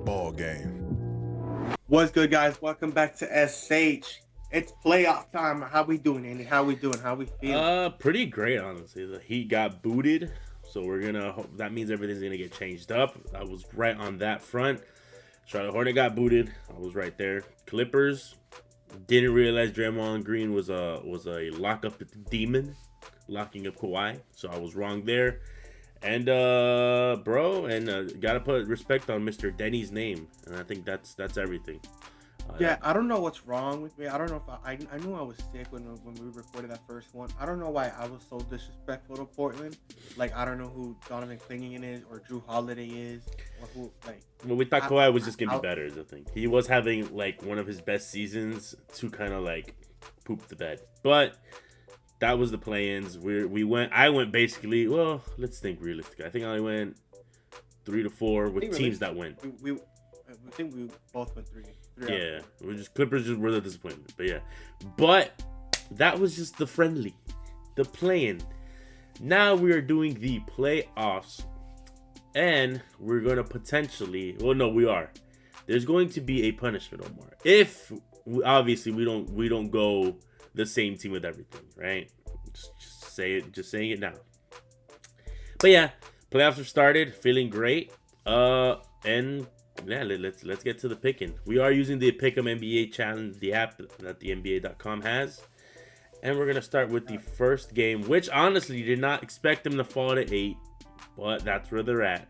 Ball game. What's good, guys? Welcome back to SH. It's playoff time. How we doing, Andy? How we doing? How we feeling? Pretty great, honestly. The Heat got booted, so we're gonna hope that means everything's gonna get changed up. I was right on that front. Charlotte Hornet got booted. I was right there. Clippers didn't realize Draymond Green was a lock up demon, locking up Kawhi. So I was wrong there. And gotta put respect on Mr. Denny's name, and I think that's everything. Yeah, I don't know what's wrong with me. I don't know if I knew I was sick when we recorded that first one. I don't know why I was so disrespectful to Portland. Like, I don't know who Donovan Clingan is or Drew Holiday is or who, like. Well, we thought Kawhi was just gonna be better, is the thing. He was having like one of his best seasons to kind of like poop the bed, but that was the play-ins. I went basically. Well, let's think realistically. I think I only went 3 to 4 with teams that win. I think we both went three. Yeah, we just Clippers just were the disappointment. But yeah, but that was just the friendly, the play-in. Now we are doing the playoffs, and we're gonna potentially. Well, no, we are. There's going to be a punishment, Omar. If obviously we don't go the same team with everything, right? Just say it. Just saying it now. But yeah, playoffs have started. Feeling great. And yeah, let's get to the picking. We are using the Pick'em NBA challenge, the app that the NBA.com has, and we're gonna start with the first game, which honestly did not expect them to fall to 8, but that's where they're at.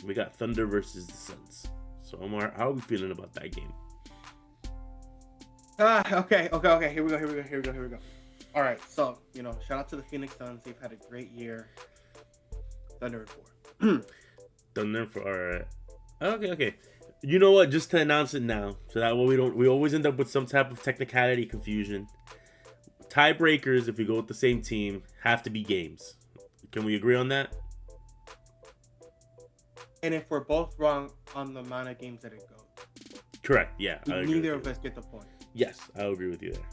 We got Thunder versus the Suns. So Omar, how are we feeling about that game? Okay. Here we go. All right, so shout out to the Phoenix Suns. They've had a great year. Thunder in 4. Thunder for all right. Okay. You know what? Just to announce it now, so that way we always end up with some type of technicality confusion. Tiebreakers, if we go with the same team, have to be games. Can we agree on that? And if we're both wrong on the amount of games that it goes, correct. Yeah, neither of us get the point. Yes, I'll agree with you there.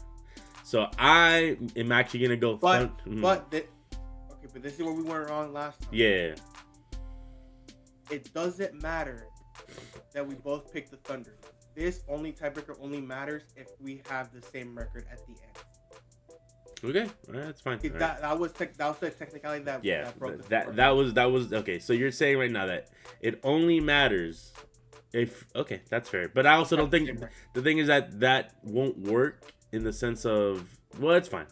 So I am actually gonna go. But this is where we went wrong last time. Yeah. It doesn't matter that we both picked the Thunder. This tiebreaker only matters if we have the same record at the end. Okay, all right, that's fine. That was the technicality that broke that was okay. So you're saying right now that it only matters if that's fair. But I also don't think the thing is that won't work in the sense of it's fine.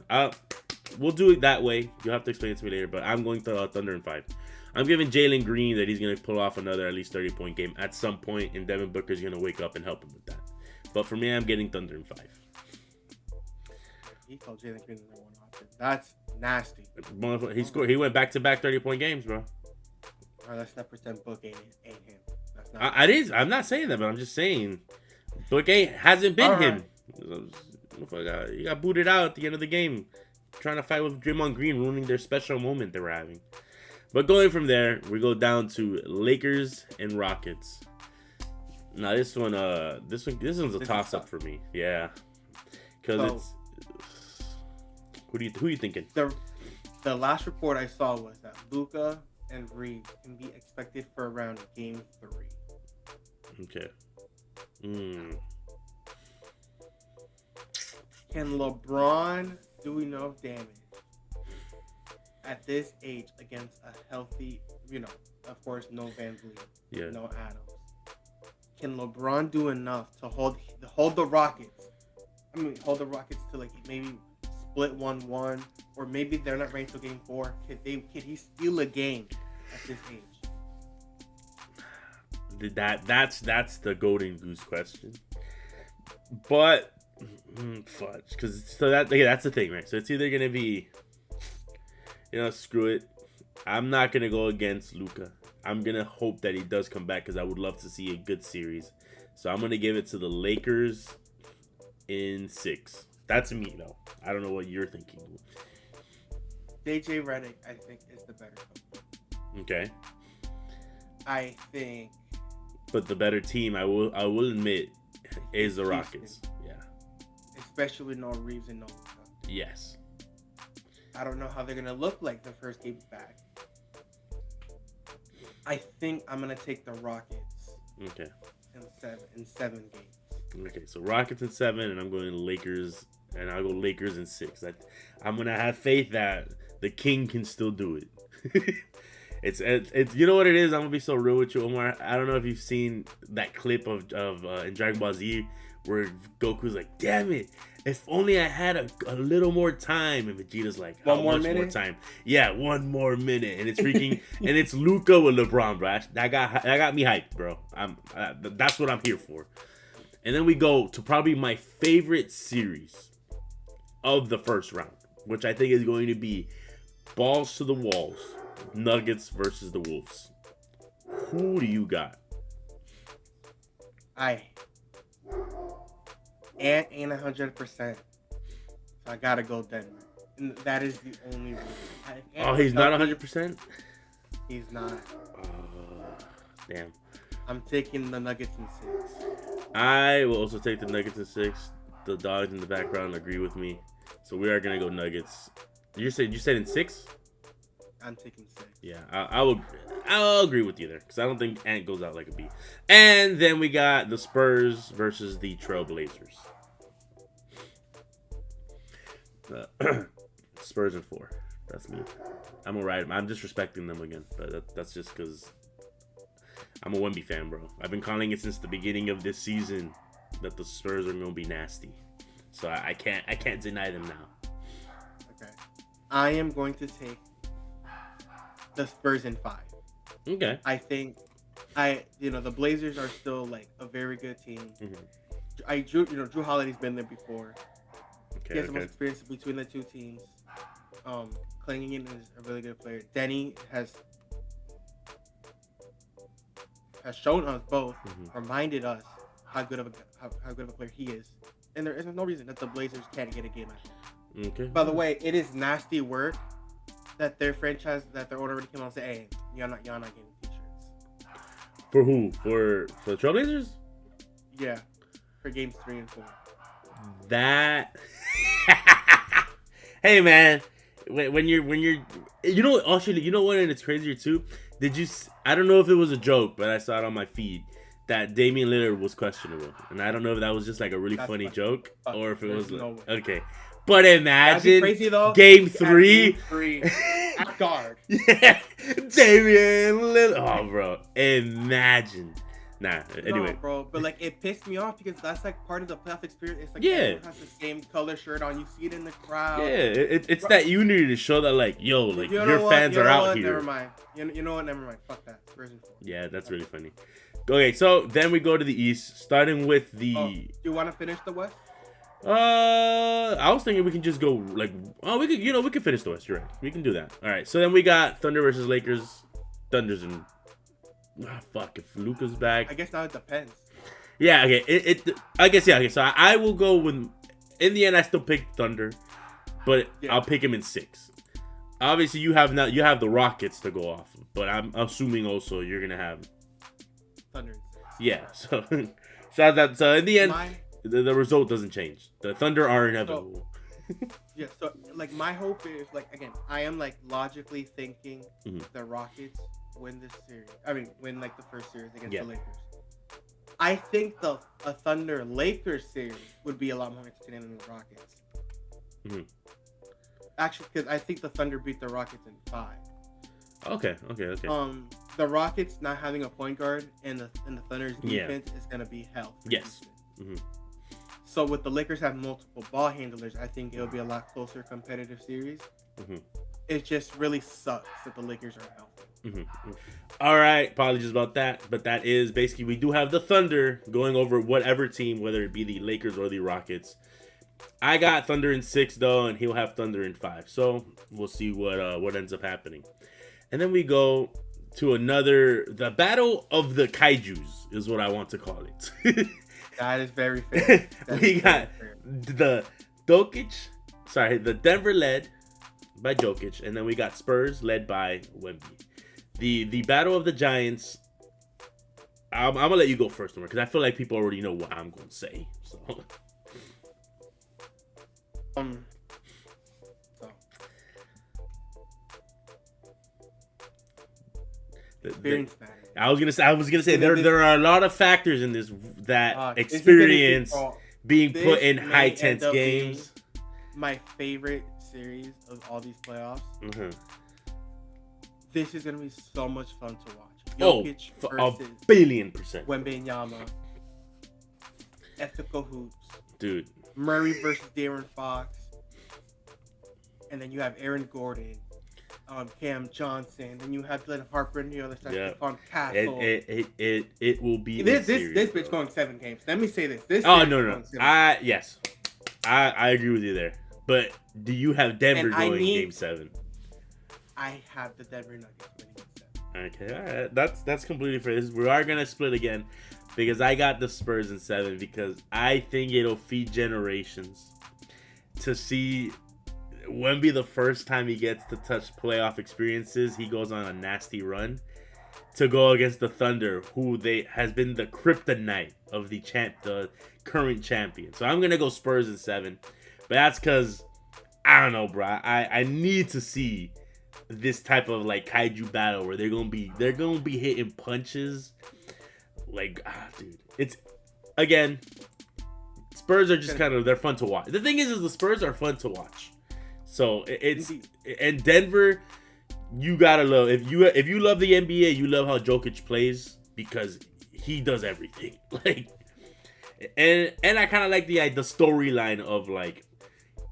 We'll do it that way. You'll have to explain it to me later. But I'm going to Thunder in 5. I'm giving Jalen Green that he's going to pull off another at least 30-point game at some point, and Devin Booker's going to wake up and help him with that. But for me, I'm getting Thunder in 5. He called Jalen Green the number 1 option. That's nasty. He scored. He went back-to-back 30-point games, bro. All right, let's not pretend Book ain't him. That's not. I'm not saying that, but I'm just saying Book hasn't been him. He got booted out at the end of the game, trying to fight with Draymond Green, ruining their special moment they were having. But going from there, we go down to Lakers and Rockets. Now this one's a toss up for me. Yeah, because who are you thinking? The last report I saw was that Luka and Reeves can be expected for around Game 3. Okay. Can LeBron do enough damage at this age against a healthy, of course, no Van Vliet, no Adams? Can LeBron do enough to hold the Rockets? Hold the Rockets to like maybe split 1-1, or maybe they're not ready till Game 4. Can he steal a game at this age? That's the golden goose question. But fudge, because that's the thing, right? So it's either gonna be, screw it. I'm not gonna go against Luka. I'm gonna hope that he does come back because I would love to see a good series. So I'm gonna give it to the Lakers in 6. That's me though. I don't know what you're thinking. JJ Redick, I think, is the better coach. Okay. I think. But the better team, I will admit, is the Rockets. Yeah. Especially with no Reeves and no Luka. Yes. I don't know how they're gonna look like the first game back. I think I'm gonna take the Rockets. Okay. in 7 games. Okay, so Rockets in 7, and I'm going Lakers, and I'll go Lakers in 6. I'm gonna have faith that the King can still do it. It's you know what it is. I'm gonna be so real with you, Omar. I don't know if you've seen that clip of in Dragon Ball Z where Goku's like, "Damn it! If only I had a little more time." And Vegeta's like, "How much more time?" Yeah, 1 more minute, and it's freaking and it's Luca with LeBron, bro. That got me hyped, bro. That's what I'm here for. And then we go to probably my favorite series of the first round, which I think is going to be balls to the walls. Nuggets versus the Wolves. Who do you got? I ain't 100%. So I gotta go Denver. And that is the only reason. Oh, he's not 100%? He's not. Damn. I'm taking the Nuggets in 6. I will also take the Nuggets in 6. The dogs in the background agree with me. So we are gonna go Nuggets. You said in 6? I'm taking 6. Yeah, I'll agree with you there because I don't think Ant goes out like a B. And then we got the Spurs versus the Trailblazers. Spurs in 4. That's me. I'm alright. I'm disrespecting them again, but that's just because I'm a Wemby fan, bro. I've been calling it since the beginning of this season that the Spurs are gonna be nasty. So I can't deny them now. Okay, I am going to take the Spurs in 5. Okay. I think the Blazers are still like a very good team. Mm-hmm. Drew Holiday's been there before. Okay, he has the most experience between the two teams. Klingin is a really good player. Denny has shown us both, reminded us how good of a player he is, and there is no reason that the Blazers can't get a game at him. Okay. By the way, it is nasty work that their owner already came out and said, "Hey, y'all not getting t-shirts." For who? For the Trailblazers? Yeah, for games 3 and 4. That. Hey man, when you're actually you know what, and it's crazier too. I don't know if it was a joke, but I saw it on my feed that Damian Lillard was questionable, and I don't know if that was just like a really funny joke or if it was okay. But imagine crazy, though, game 3 at guard. Yeah, Damian Lillard. Oh, bro, imagine. Nah, anyway. No, bro, but like it pissed me off because that's like part of the playoff experience. It's like everyone has the same color shirt on. You see it in the crowd. Yeah, it's that unity to show that like, yo, like your fans are out here. Never mind. You know what? Never mind. Fuck that. Version 4. Yeah, that's really funny. Okay, so then we go to the East, starting with the. Do you want to finish the West? I was thinking we can just go like, we could finish the West. You're right. We can do that. All right. So then we got Thunder versus Lakers. Thunder's in. Fuck, if Luka's back. I guess now it depends. Yeah, okay. I guess, yeah, okay. So I will go with. In the end, I still pick Thunder, but I'll pick him in 6. Obviously, you have the Rockets to go off, but I'm assuming also you're gonna have Thunder in 6. Yeah. So in the end, the result doesn't change. The Thunder are inevitable. Yeah. So like my hope is like again, I am like logically thinking the Rockets win this series. I mean, win like the first series against the Lakers. I think a Thunder Lakers series would be a lot more entertaining than the Rockets. Actually, because I think the Thunder beat the Rockets in 5. Okay. The Rockets not having a point guard and the Thunder's defense is gonna be hell. Yes. So with the Lakers have multiple ball handlers, I think it'll be a lot closer competitive series. It just really sucks that the Lakers are healthy. All right, apologies about that, but that is basically we do have the Thunder going over whatever team, whether it be the Lakers or the Rockets. I got Thunder in 6 though, and he'll have Thunder in 5. So we'll see what ends up happening. And then we go to the Battle of the Kaijus is what I want to call it. That is very fair. We got the Denver led by Jokic, and then we got Spurs led by Wemby. The Battle of the Giants. I'm gonna let you go first, because I feel like people already know what I'm gonna say. So. Experience matters. I was gonna say there are a lot of factors in this that experience being put in high tense games. My favorite series of all these playoffs. Mm-hmm. This is gonna be so much fun to watch. Jokic versus 1,000,000,000%. Wembanyama. Ethical hoops, dude. Murray versus De'Aaron Fox, and then you have Aaron Gordon, Cam Johnson, and you have Glenn Harper on the other side. Stephon Castle. It will be this bitch going 7 games. Let me say this. No. I agree with you there. But do you have Denver going game 7? I have the Denver Nuggets winning game 7. Okay, all right. That's completely fair. We are gonna split again because I got the Spurs in 7 because I think it'll feed generations to see Wemby the first time he gets to touch playoff experiences. He goes on a nasty run to go against the Thunder, who has been the kryptonite of the current champion. So I'm gonna go Spurs in 7, but that's because I don't know, bro. I need to see this type of like kaiju battle where they're gonna be hitting punches. Like, dude, it's again, Spurs are just they're fun to watch. The thing is the Spurs are fun to watch. So and Denver, you gotta love if you love the NBA, you love how Jokic plays because he does everything. Like, and I kind of like the storyline of like,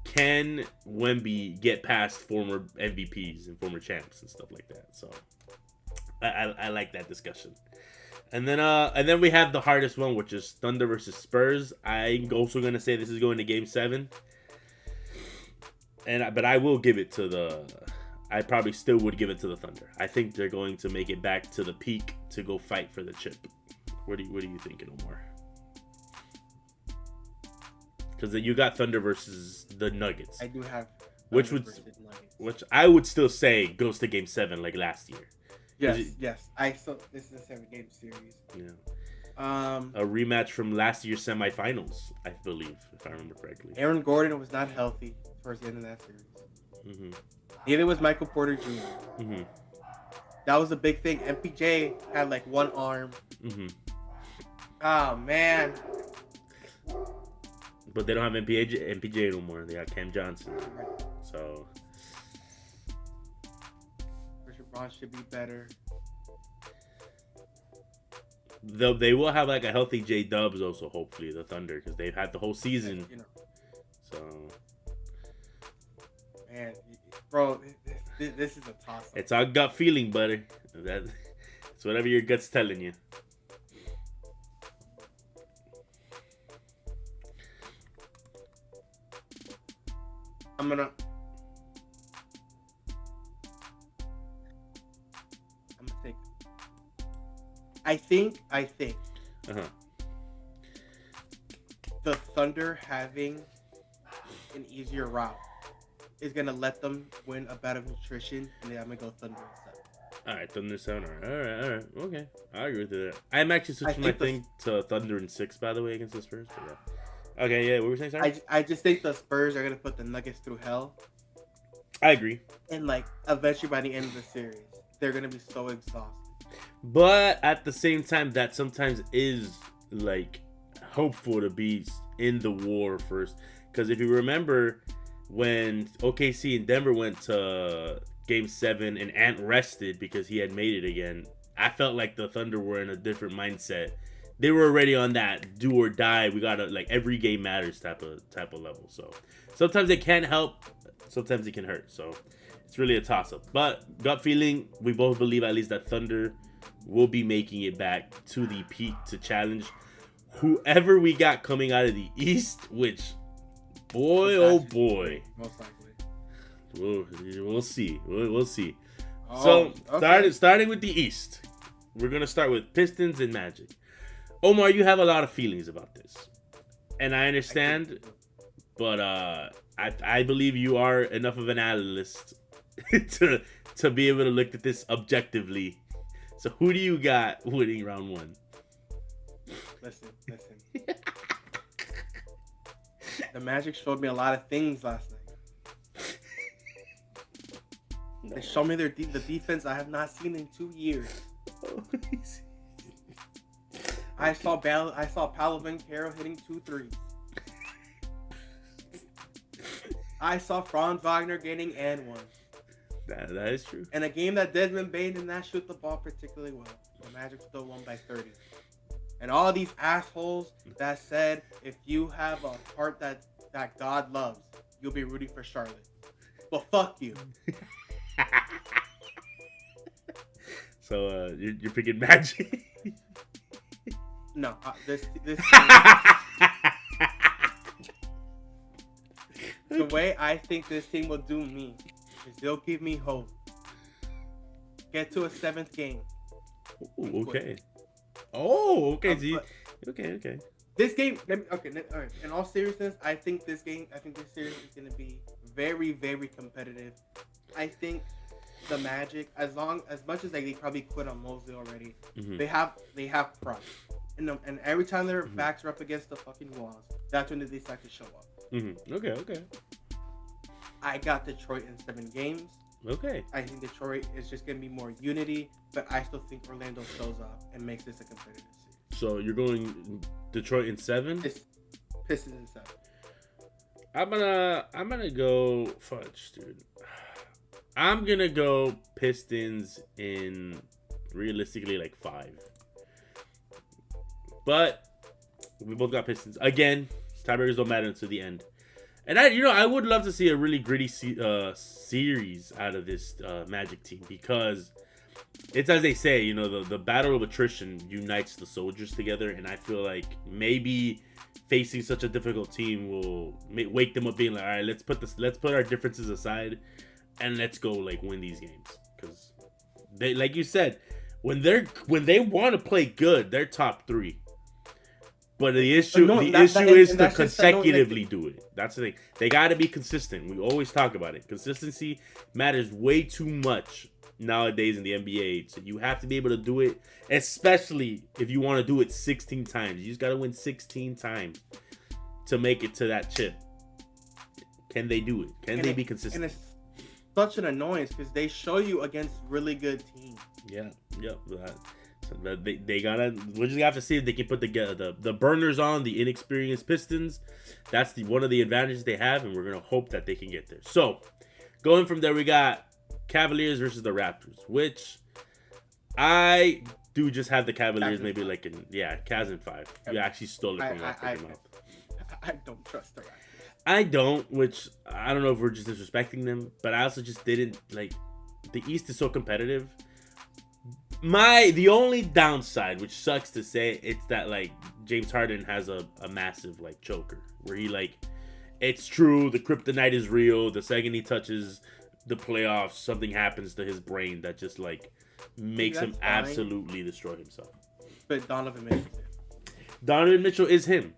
can Wemby get past former MVPs and former champs and stuff like that. So I like that discussion. And then we have the hardest one, which is Thunder versus Spurs. I'm also gonna say this is going to game 7. But I will give it to I probably still would give it to the Thunder. I think they're going to make it back to the peak to go fight for the chip. What are you thinking, Omar? Because you got Thunder versus the Nuggets. I do have which I would still say goes to game 7 like last year. Yes. This is a 7-game series. Yeah. A rematch from last year's semifinals, I believe, if I remember correctly. Aaron Gordon was not healthy towards the end of that series. Mm-hmm. Neither was Michael Porter Jr. Mm-hmm. That was a big thing. MPJ had like one arm. Mm-hmm. Oh man. But they don't have MPJ no more. They got Cam Johnson. So Braun should be better. They will have like a healthy J Dubs also, hopefully, the Thunder, because they've had the whole season. So, man, bro, this is a toss-up. It's our gut feeling, buddy. It's whatever your gut's telling you. I'm gonna take. I think. The Thunder having an easier route is gonna let them win a better nutrition, and I'm gonna go Thunder in 7. All right, Thunder 7. All right. Okay, I agree with that. I'm actually switching my thing to Thunder in 6, by the way, against the Spurs. But yeah. Okay, yeah. What were you saying, sorry? I just think the Spurs are gonna put the Nuggets through hell. I agree. And like eventually by the end of the series, they're gonna be so exhausted. But at the same time, that sometimes is like hopeful to be in the war first. Because if you remember when OKC and Denver went to game 7 and Ant rested because he had made it again, I felt like the Thunder were in a different mindset. They were already on that do or die. We gotta like every game matters type of level. So sometimes it can help, sometimes it can hurt. So it's really a toss up. But gut feeling, we both believe at least that Thunder will be making it back to the peak to challenge whoever we got coming out of the East. Which, boy, oh boy, most likely we'll see. We'll see. So starting with the East, we're gonna start with Pistons and Magic. Omar, you have a lot of feelings about this, and I understand, but I believe you are enough of an analyst to be able to look at this objectively. So who do you got winning round 1? Listen. The Magic showed me a lot of things last night. They showed me the defense I have not seen in 2 years. bro. I saw Paolo Banchero hitting 2 threes. I saw Franz Wagner getting and one. That is true. And a game that Desmond Bain did not shoot the ball particularly well. The Magic still won by 30. And all these assholes that said if you have a heart that God loves, you'll be rooting for Charlotte. Well, fuck you. So you're picking Magic? No, this the way I think this team will do me is they'll give me hope. Get to a 7th game. Ooh, okay. Oh, okay. Okay. This game, all right. In all seriousness, I think this series is going to be very, very competitive. I think the Magic, as much as they probably quit on Mosley already, they have pride. And every time their backs are up against the fucking walls, that's when they decide to show up. Okay. I got Detroit in 7 games. Okay. I think Detroit is just going to be more unity, but I still think Orlando shows up and makes this a competitive series. So you're going Detroit in 7? Pistons in 7. I'm gonna go fudge, dude. I'm gonna go Pistons in realistically like 5. But we both got Pistons again. Tiebreakers don't matter until the end. And I would love to see a really gritty series out of this Magic team, because it's as they say, the battle of attrition unites the soldiers together, and I feel like maybe facing such a difficult team will wake them up, being like, all right, let's put our differences aside and let's go like win these games, because they, like you said, when they want to play good, they're top 3. But the issue is to consecutively do it. That's the thing. They got to be consistent. We always talk about it. Consistency matters way too much nowadays in the NBA. So you have to be able to do it, especially if you want to do it 16 times. You just got to win 16 times to make it to that chip. Can they do it? Can they be consistent? And it's such an annoyance because they show you against really good teams. Yeah. They gotta. We just have to see if they can put the burners on the inexperienced Pistons. That's one of the advantages they have, and we're gonna hope that they can get there. So, going from there, we got Cavaliers versus the Raptors, which I do just have the Cavaliers. Cavs maybe like Cavs in 5. You actually stole it from my freaking mouth. I don't trust the Raptors. I don't, which I don't know if we're just disrespecting them, but I also just didn't like. The East is so competitive. The only downside, which sucks to say, it's that like James Harden has a massive like choker where he like, it's true, the kryptonite is real. The second he touches the playoffs, something happens to his brain that just like makes him absolutely destroy himself. But Donovan Mitchell is him.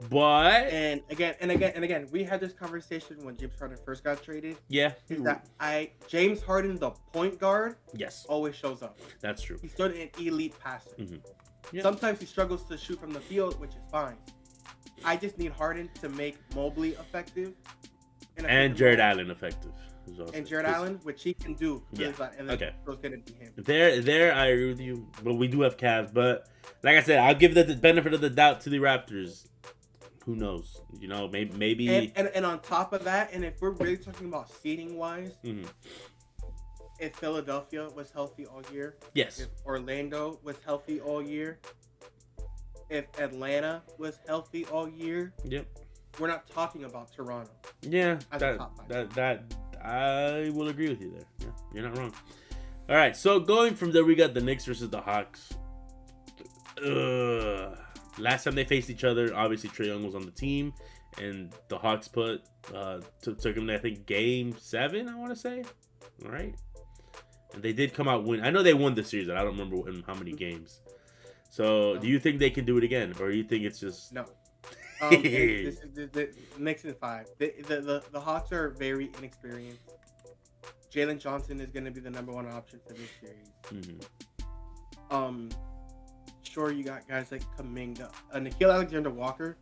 But and again, we had this conversation when James Harden first got traded. Yeah, is that James Harden, the point guard, always shows up. That's true. He's still an elite passer. Yep. Sometimes he struggles to shoot from the field, which is fine. I just need Harden to make Mobley effective and Jared Allen effective. And Jared Allen, which he can do. Yeah. And okay. It's gonna be him. There, I agree with you. But we do have Cavs. But like I said, I'll give the benefit of the doubt to the Raptors. Who knows? Maybe. And on top of that, and if we're really talking about seeding wise, if Philadelphia was healthy all year, yes. If Orlando was healthy all year, if Atlanta was healthy all year, yep. We're not talking about Toronto. Yeah, that I will agree with you there. Yeah, you're not wrong. All right, so going from there, we got the Knicks versus the Hawks. Last time they faced each other, obviously Trae Young was on the team, and the Hawks took him to, I think, Game 7, I want to say. All right. And they did come out win. I know they won the series, and I don't remember in how many games. So, do you think they can do it again, or do you think it's just... No. This is the Knicks in 5. The Hawks are very inexperienced. Jalen Johnson is going to be the number 1 option for this series. Sure, you got guys like Kuminga, Nickeil Alexander-Walker.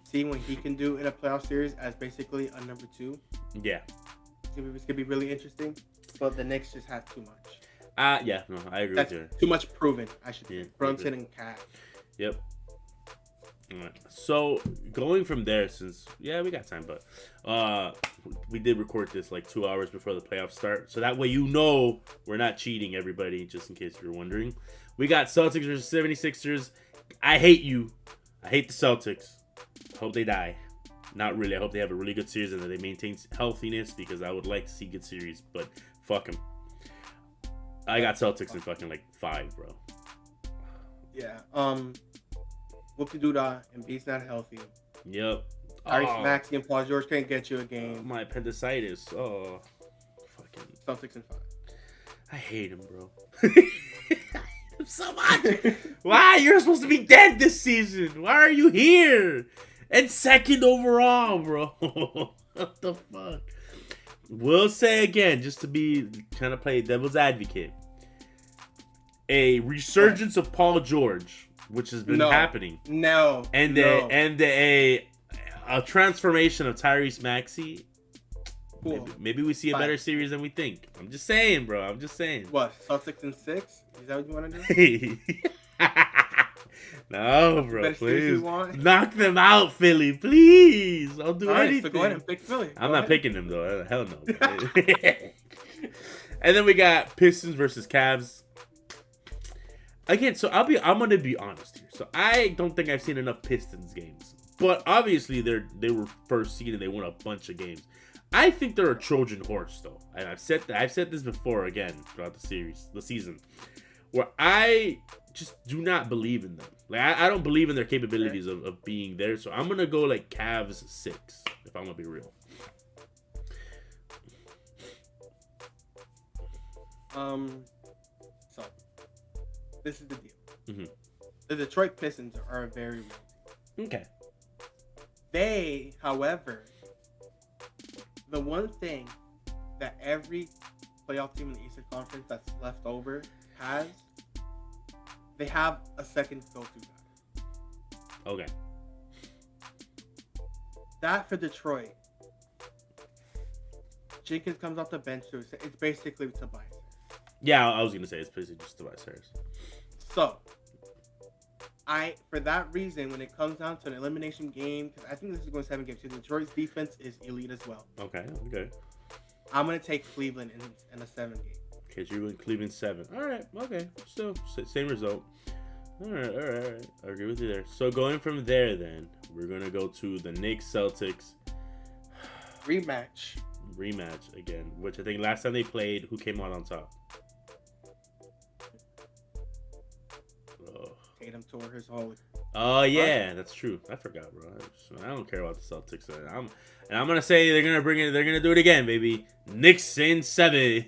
Seeing what he can do in a playoff series as basically a number 2. Yeah, it's gonna be really interesting. But the Knicks just had too much. Yeah, no, I agree That's with you. Too much proven, I should say. Brunson and Cat. Yep. All right. So going from there, since we got time, but we did record this like 2 hours before the playoffs start, so that way we're not cheating, everybody. Just in case you're wondering, we got Celtics versus 76ers. I hate you. I hate the Celtics. Hope they die. Not really. I hope they have a really good series and that they maintain healthiness because I would like to see good series. But fuck them. I got Celtics in fucking like 5, bro. Yeah. Whoop-de-doo-dah, and Embiid's not healthy. Yep. Maxey and Paul George can't get you a game. My appendicitis. Oh. Fucking Celtics in 5. I hate him, bro. I hate him so much. Why? You're supposed to be dead this season. Why are you here? And second overall, bro. What the fuck? We'll say again, just to be kind of play devil's advocate. A resurgence of Paul George, which has been happening. And a transformation of Tyrese Maxey. Cool. Maybe we see a better series than we think. I'm just saying, bro. I'm just saying. What? Celtics in 6? Is that what you want to do? No, bro. Please knock them out, Philly. Please. I'll do anything. So go ahead and pick Philly. I'm not picking them though. Hell no. And then we got Pistons versus Cavs. Again, so I'm gonna be honest here. So I don't think I've seen enough Pistons games, but obviously they were first seed and they won a bunch of games. I think they're a Trojan horse though, and I've said this before again throughout the season, where I just do not believe in them. Like I don't believe in their capabilities of being there. So I'm gonna go like Cavs 6 if I'm gonna be real. So this is the deal. Mm-hmm. The Detroit Pistons are a very real team. Okay. They, however, the one thing that every playoff team in the Eastern Conference that's left over has, they have a second go-to guy. Okay. That for Detroit, Jenkins comes off the bench too. It's basically Tobias. Yeah, I was gonna say it's basically just Tobias Harris. So, for that reason, when it comes down to an elimination game, because I think this is going 7 games, so Detroit's defense is elite as well. Okay. I'm gonna take Cleveland in a 7 game. Okay, so you're going Cleveland 7. All right. Okay. Still same result. All right. I agree with you there. So going from there, then we're gonna go to the Knicks Celtics rematch again, which I think last time they played, who came out on top? Tatum tore his whole. Oh yeah, that's true. I forgot, bro. I don't care about the Celtics. I'm gonna say they're gonna bring it. They're gonna do it again, baby. Knicks in 7.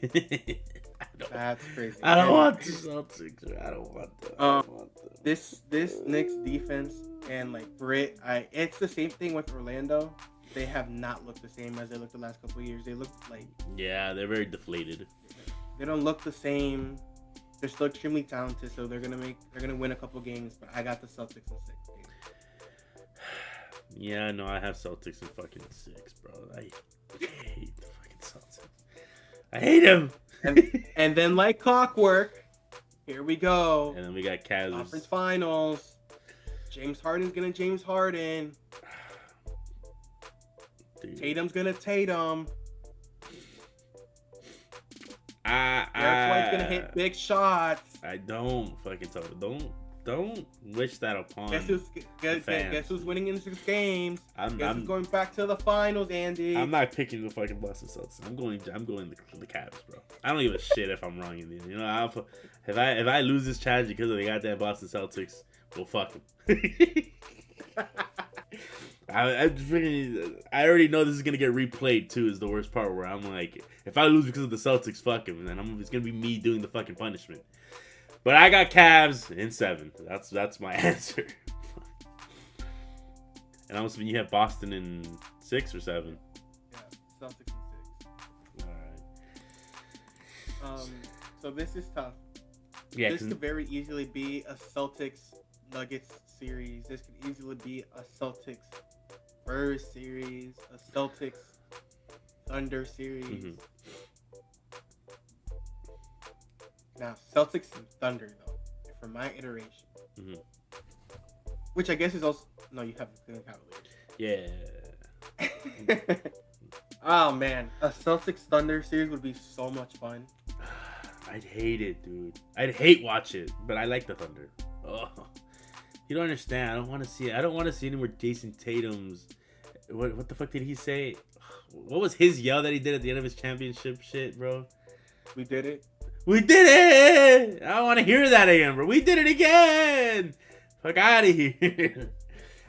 That's crazy. I don't want the Celtics. I don't want them. This Knicks defense and like Britt, it's the same thing with Orlando. They have not looked the same as they looked the last couple of years. They look like they're very deflated. They don't look the same. They're still extremely talented, so they're gonna win a couple games. But I got the Celtics in 6 games. Yeah, no, I have Celtics in fucking 6, bro. I hate the fucking Celtics. I hate them. And then like clockwork, here we go. And then we got Cavs. Conference Finals. James Harden's gonna James Harden. Dude. Tatum's gonna Tatum. Derek White's gonna hit big shots. I don't fucking tell you. Don't wish that upon. Guess who's winning in 6 games? Guess who's going back to the finals, Andy? I'm not picking the fucking Boston Celtics. I'm going the Cavs, bro. I don't give a shit if I'm wrong in the end. You know, if I lose this challenge because of the goddamn Boston Celtics, well, fuck them. I already know this is gonna get replayed too. Is the worst part where I'm like, if I lose because of the Celtics, fuck him, and then it's gonna be me doing the fucking punishment. But I got Cavs in 7. That's my answer. And I'm assuming you have Boston in 6 or 7. Yeah, Celtics in 6. All right. So this is tough. Yeah, this could very easily be a Celtics Nuggets series. This could easily be a Celtics Spurs series, a Celtics Thunder series. Now, Celtics and Thunder, though, for my iteration, which I guess is also no, you have the Cleveland Cavaliers. Yeah. Oh man, a Celtics Thunder series would be so much fun. I'd hate it, dude. I'd hate watch it, but I like the Thunder. Oh, you don't understand. I don't want to see it. I don't want to see anymore. Jason Tatum's. What the fuck did he say? What was his yell that he did at the end of his championship shit, bro? We did it. We did it! I don't want to hear that again, bro. We did it again! Fuck out of here.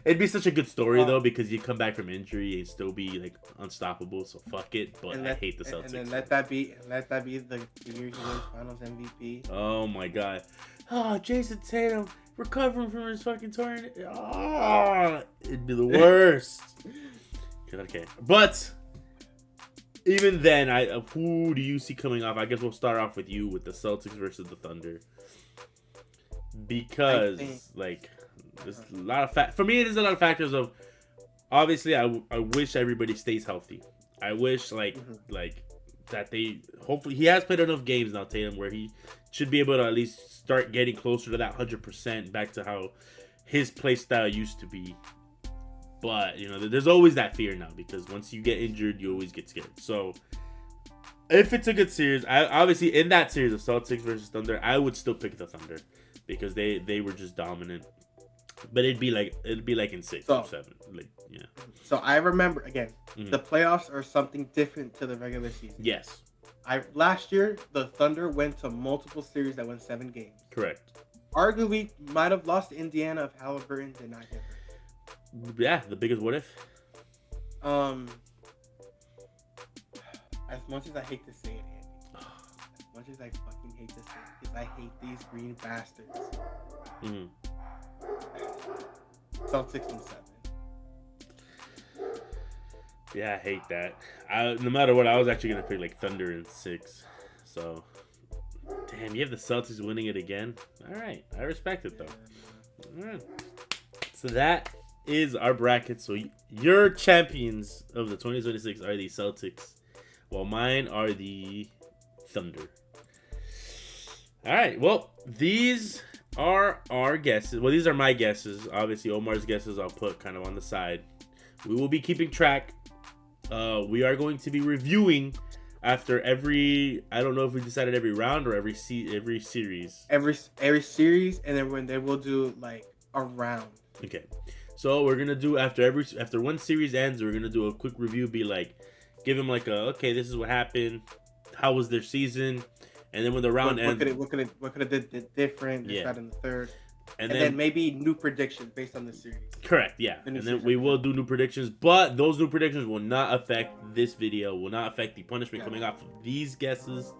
It'd be such a good story, though, because you come back from injury and still be, like, unstoppable, so fuck it. But I hate the Celtics. And then let that be the year he wins Finals MVP. Oh, my God. Oh, Jason Tatum recovering from his fucking torn. Oh, it'd be the worst. Okay. But even then, who do you see coming off? I guess we'll start off with you with the Celtics versus the Thunder. Because, like, there's a lot of for me, there's a lot of factors of, obviously, I wish everybody stays healthy. I wish, like that they, hopefully, he has played enough games now, Tatum, where he should be able to at least start getting closer to that 100% back to how his play style used to be. But, you know, there's always that fear now, because once you get injured, you always get scared. So, if it's a good series, obviously, in that series of Celtics versus Thunder, I would still pick the Thunder, because they were just dominant. But it'd be like in 6 or 7. Like, yeah. So I remember again, the playoffs are something different to the regular season. Yes. Last year the Thunder went to multiple series that went 7 games. Correct. Arguably might have lost to Indiana if Halliburton did not get hurt. Yeah, the biggest what if. As much as I hate to say it, Andy, as much as I fucking hate to say it, because I hate these green bastards. Celtics in 7. Yeah, I hate that. No matter what, I was actually gonna pick like Thunder in 6. So, damn, you have the Celtics winning it again. All right, I respect it though. All right. So that is our bracket. So your champions of the 2026 are the Celtics, while mine are the Thunder. All right. Well, these are our guesses. Well, these are my guesses. Obviously, Omar's guesses I'll put kind of on the side. We will be keeping track. We are going to be reviewing after every. I don't know if we decided every round or every series. Every series, and then when they will do like a round. Okay, so we're gonna do after one series ends, we're gonna do a quick review. Be like, give them like okay, this is what happened. How was their season? And then when the round ends, what could have did different? Yeah. That in the third. And then maybe new predictions based on the series. Correct, yeah. And then we will do new predictions, but those new predictions will not affect this video, will not affect the punishment coming off of these guesses.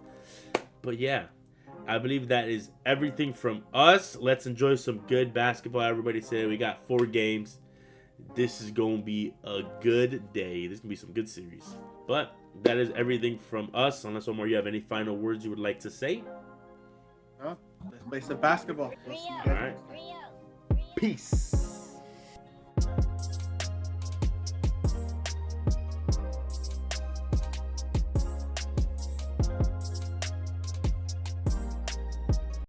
But yeah, I believe that is everything from us. Let's enjoy some good basketball. Everybody said we got 4 games. This is going to be a good day. This is going to be some good series. But that is everything from us. Unless, Omar, you have any final words you would like to say? Let's play some basketball. All right. Peace.